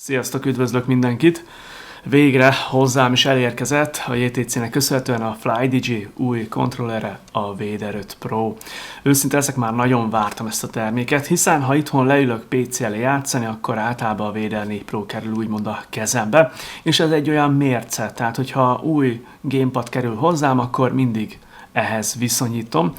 Sziasztok, üdvözlök mindenkit! Végre hozzám is elérkezett a JTC-nek köszönhetően a FlyDigi új kontrollere, a Vader 5 Pro. Őszinte leszek, már nagyon vártam ezt a terméket, hiszen ha itthon leülök PC elé játszani, akkor általában a Vader 4 Pro kerül úgymond a kezembe, és ez egy olyan mérce, tehát hogyha új gamepad kerül hozzám, akkor mindig ehhez viszonyítom.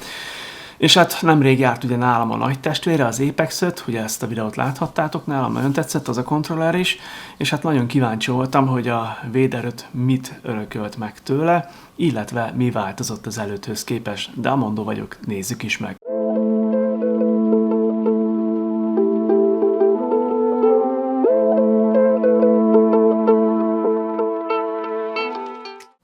És hát nemrég járt ugye nálam a nagy testvére, az Apex 5, ugye ezt a videót láthattátok nálam, nagyon tetszett az a kontroller is, és hát nagyon kíváncsi voltam, hogy a Vader 5 mit örökölt meg tőle, illetve mi változott az előtthöz képest, de amondó vagyok, nézzük is meg.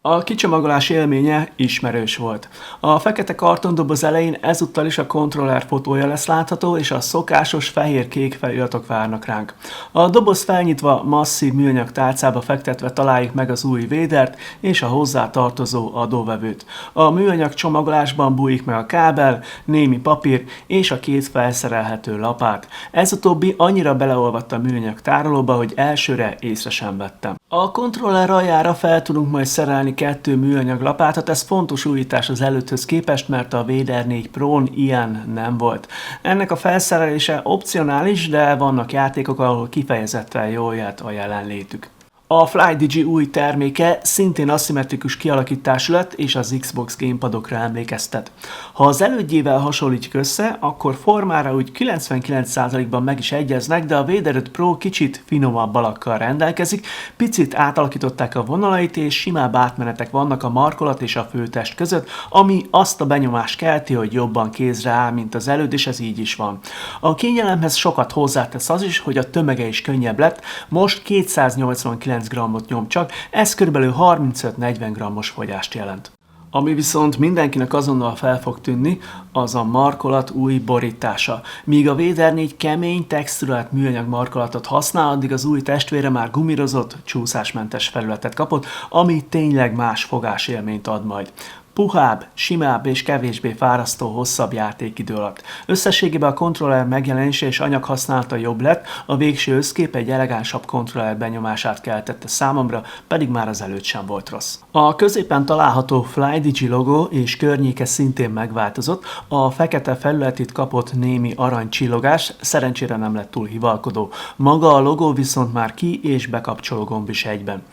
A kicsomagolás élménye ismerős volt. A fekete kartondoboz elején ezúttal is a kontroller fotója lesz látható, és a szokásos fehér-kék feliratok várnak ránk. A doboz felnyitva masszív műanyag tálcába fektetve találjuk meg az új Vadert és a hozzá tartozó adóvevőt. A műanyag csomagolásban bújik meg a kábel, némi papír és a két felszerelhető lapát. Ez utóbbi annyira beleolvadt a műanyag tárolóba, hogy elsőre észre sem vettem. A kontroller aljára fel tudunk majd szerelni 2 műanyag lapátot, ez fontos újítás az előtthöz képest, mert a Vader 4 Pro-n ilyen nem volt. Ennek a felszerelése opcionális, de vannak játékok, ahol kifejezetten jól jött a jelenlétük. A FlyDigi új terméke szintén aszimmetrikus kialakítású lett, és az Xbox gamepadokra emlékeztet. Ha az elődjével hasonlítjuk össze, akkor formára úgy 99%-ban meg is egyeznek, de a Vader 5 Pro kicsit finomabb alakkal rendelkezik, picit átalakították a vonalait, és simább átmenetek vannak a markolat és a főtest között, ami azt a benyomást kelti, hogy jobban kézre áll, mint az előd, és ez így is van. A kényelemhez sokat hozzátesz az is, hogy a tömege is könnyebb lett, most 289 grammot nyom csak, ez kb. 35-40 grammos fogyást jelent. Ami viszont mindenkinek azonnal fel fog tűnni, az a markolat új borítása. Míg a Vader 4 kemény, texturált műanyag markolatot használ, addig az új testvére már gumírozott, csúszásmentes felületet kapott, ami tényleg más fogásélményt ad majd. Puhább, simább és kevésbé fárasztó hosszabb játékidő alatt. Összességében a kontroller megjelenése és anyaghasználata jobb lett, a végső összkép egy elegánsabb kontroller benyomását keltette számomra, pedig már az előtt sem volt rossz. A középen található FlyDigi logó és környéke szintén megváltozott, a fekete felületét kapott némi aranycsillogás, szerencsére nem lett túl hivalkodó. Maga a logó viszont már ki- és bekapcsoló gomb is egyben.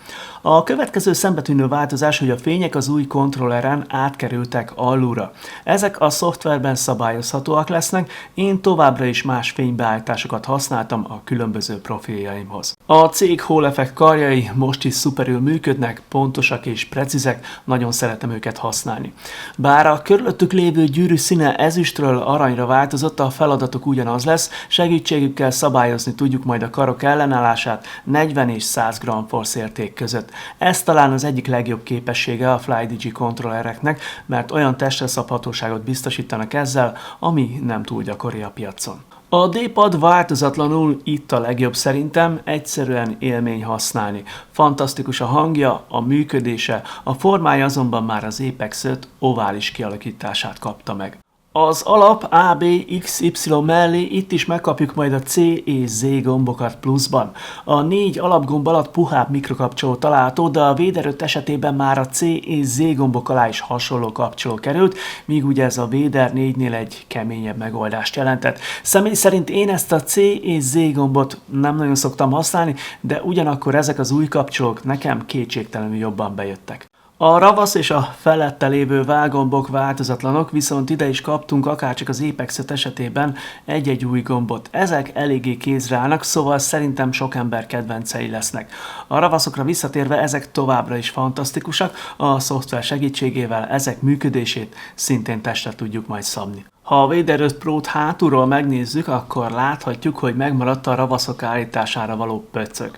A következő szembetűnő változás, hogy a fények az új kontrolleren átkerültek alulra. Ezek a szoftverben szabályozhatóak lesznek, én továbbra is más fénybeállításokat használtam a különböző profiljaimhoz. A cég Hall Effect karjai most is szuperül működnek, pontosak és precízek, nagyon szeretem őket használni. Bár a körülöttük lévő gyűrű színe ezüstről aranyra változott, a feladatok ugyanaz lesz, segítségükkel szabályozni tudjuk majd a karok ellenállását 40 és 100 g force érték között. Ez talán az egyik legjobb képessége a FlyDigi kontrollereknek, mert olyan testre szabhatóságot biztosítanak ezzel, ami nem túl gyakori a piacon. A D-pad változatlanul itt a legjobb szerintem, egyszerűen élmény használni. Fantasztikus a hangja, a működése, a formája azonban már az Apex 5 ovális kialakítását kapta meg. Az alap A, B, X, Y mellé itt is megkapjuk majd a C és Z gombokat pluszban. A 4 alapgomb alatt puhább mikrokapcsoló található, de a Vader 5 esetében már a C és Z gombok alá is hasonló kapcsoló került, míg ugye ez a Vader 4-nél egy keményebb megoldást jelentett. Személy szerint én ezt a C és Z gombot nem nagyon szoktam használni, de ugyanakkor ezek az új kapcsolók nekem kétségtelenül jobban bejöttek. A ravasz és a felette lévő válgombok változatlanok, viszont ide is kaptunk akárcsak az Apex 5 esetében egy-egy új gombot. Ezek eléggé kézre állnak, szóval szerintem sok ember kedvencei lesznek. A ravaszokra visszatérve ezek továbbra is fantasztikusak, a szoftver segítségével ezek működését szintén testre tudjuk majd szabni. Ha a Vader 5 Pro-t hátulról megnézzük, akkor láthatjuk, hogy megmaradt a ravaszok állítására való pöccög.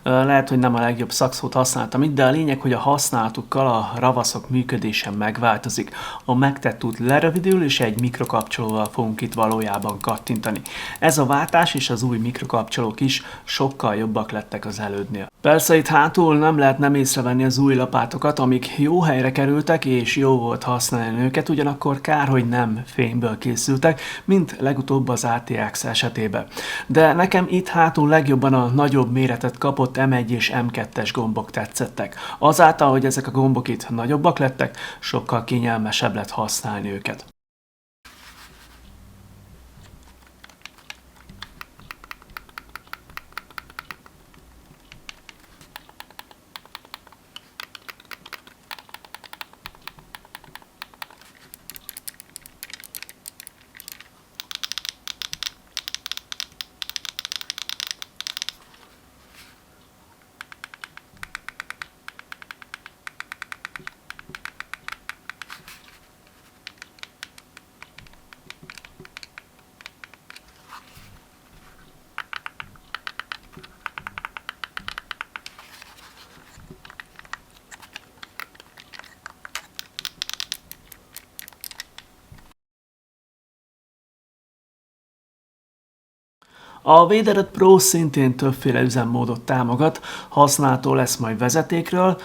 Lehet, hogy nem a legjobb szakszót használtam itt, de a lényeg, hogy a használatukkal a ravaszok működése megváltozik. A megtett út lerövidül, és egy mikrokapcsolóval fogunk itt valójában kattintani. Ez a váltás és az új mikrokapcsolók is sokkal jobbak lettek az elődnél. Persze itt hátul nem lehet nem észrevenni az új lapátokat, amik jó helyre kerültek, és jó volt használni őket, ugyanakkor kár, hogy nem fényből gombokból készültek, mint legutóbb az ATX esetében. De nekem itt hátul legjobban a nagyobb méretet kapott M1 és M2-es gombok tetszettek. Azáltal, hogy ezek a gombok itt nagyobbak lettek, sokkal kényelmesebb lett használni őket. A Vader 5 Pro szintén többféle üzemmódot támogat, használható lesz majd vezetékről,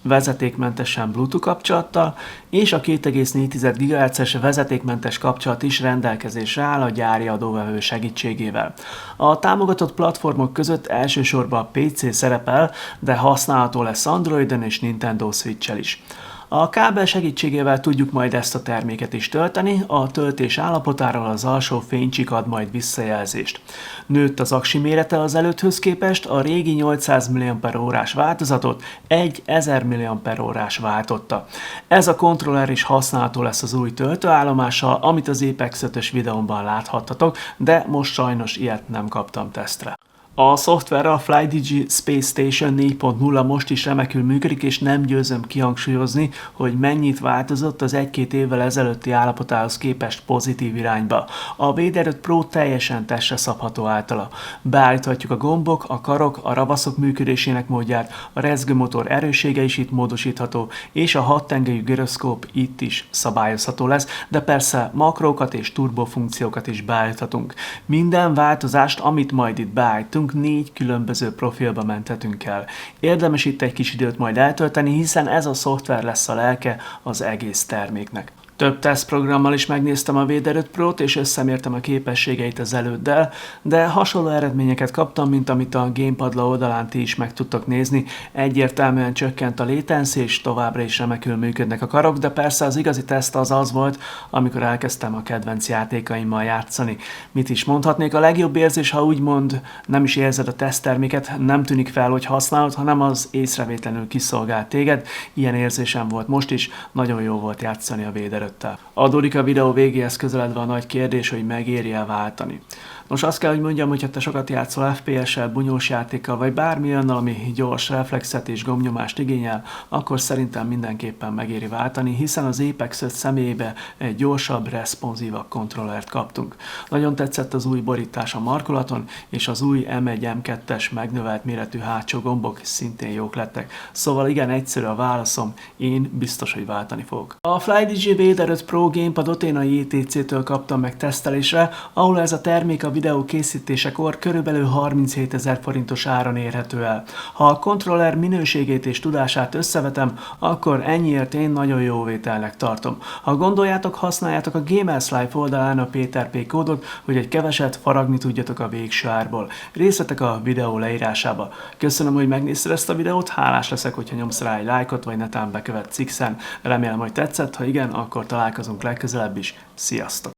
vezetékmentesen Bluetooth kapcsolattal, és a 2,4 GHz-es vezetékmentes kapcsolat is rendelkezésre áll a gyári adóvevő segítségével. A támogatott platformok között elsősorban a PC szerepel, de használható lesz Androidon és Nintendo Switch-el is. A kábel segítségével tudjuk majd ezt a terméket is tölteni, a töltés állapotáról az alsó fénycsik ad majd visszajelzést. Nőtt az aksi mérete az előtthöz képest, a régi 800 mAh változatot egy 1000 mAh váltotta. Ez a kontroller is használható lesz az új töltőállomással, amit az Apex 5-ös videómban láthattatok, de most sajnos ilyet nem kaptam tesztre. A szoftverre a FlyDigi Space Station 4.0 most is remekül működik, és nem győzöm kihangsúlyozni, hogy mennyit változott az 1-2 évvel ezelőtti állapotához képest pozitív irányba. A Vader 5 Pro teljesen testre szabható általa. Beállíthatjuk a gombok, a karok, a ravaszok működésének módját, a rezgőmotor erőssége is itt módosítható, és a 6 tengelyű gyroszkóp itt is szabályozható lesz, de persze makrókat és turbofunkciókat is beállíthatunk. Minden változást, amit majd itt beállítunk, 4 különböző profilba menthetünk el. Érdemes itt egy kis időt majd eltölteni, hiszen ez a szoftver lesz a lelke az egész terméknek. Több tesztprogrammal is megnéztem a Vader 5 Pro-t, és összemértem a képességeit az előddel, de hasonló eredményeket kaptam, mint amit a Gamepadla oldalán ti is meg tudtok nézni. Egyértelműen csökkent a latency, és továbbra is remekül működnek a karok, de persze az igazi teszt az volt, amikor elkezdtem a kedvenc játékaimmal játszani. Mit is mondhatnék, a legjobb érzés, ha úgymond nem is érzed a tesztterméket, nem tűnik fel, hogy használod, hanem az észrevétlenül kiszolgál téged. Ilyen érzésem volt most is, nagyon jó volt játszani a Vader 5-tel. Adódik a videó végéhez közeledve a nagy kérdés, hogy megéri-e váltani. Nos, azt kell, hogy mondjam, hogy ha te sokat játszol FPS-sel, bunyós játékkal, vagy bármi olyannal, ami gyors reflexet és gombnyomást igényel, akkor szerintem mindenképpen megéri váltani, hiszen az Apex 5 személyébe egy gyorsabb, responsívabb kontrollert kaptunk. Nagyon tetszett az új borítás a markolaton, és az új M1, M2-es megnövelt méretű hátsó gombok szintén jók lettek. Szóval igen, egyszerű a válaszom, én biztos, hogy váltani fogok. A FlyDigi Vader 5 Pro gamepadot én a JTC-től kaptam meg tesztelésre, ahol ez a termék a videó készítésekor körülbelül 37 000 forintos áron érhető el. Ha a kontroller minőségét és tudását összevetem, akkor ennyiért én nagyon jó vételnek tartom. Ha gondoljátok, használjátok a Gamers Life oldalán a Péter P kódot, hogy egy keveset faragni tudjatok a végső árból. Részletek a videó leírásába. Köszönöm, hogy megnézted ezt a videót, hálás leszek, hogyha nyomsz rá egy lájkot, vagy netán bekövetsz X-en. Remélem, hogy tetszett, ha igen, akkor találkozunk legközelebb is. Sziasztok!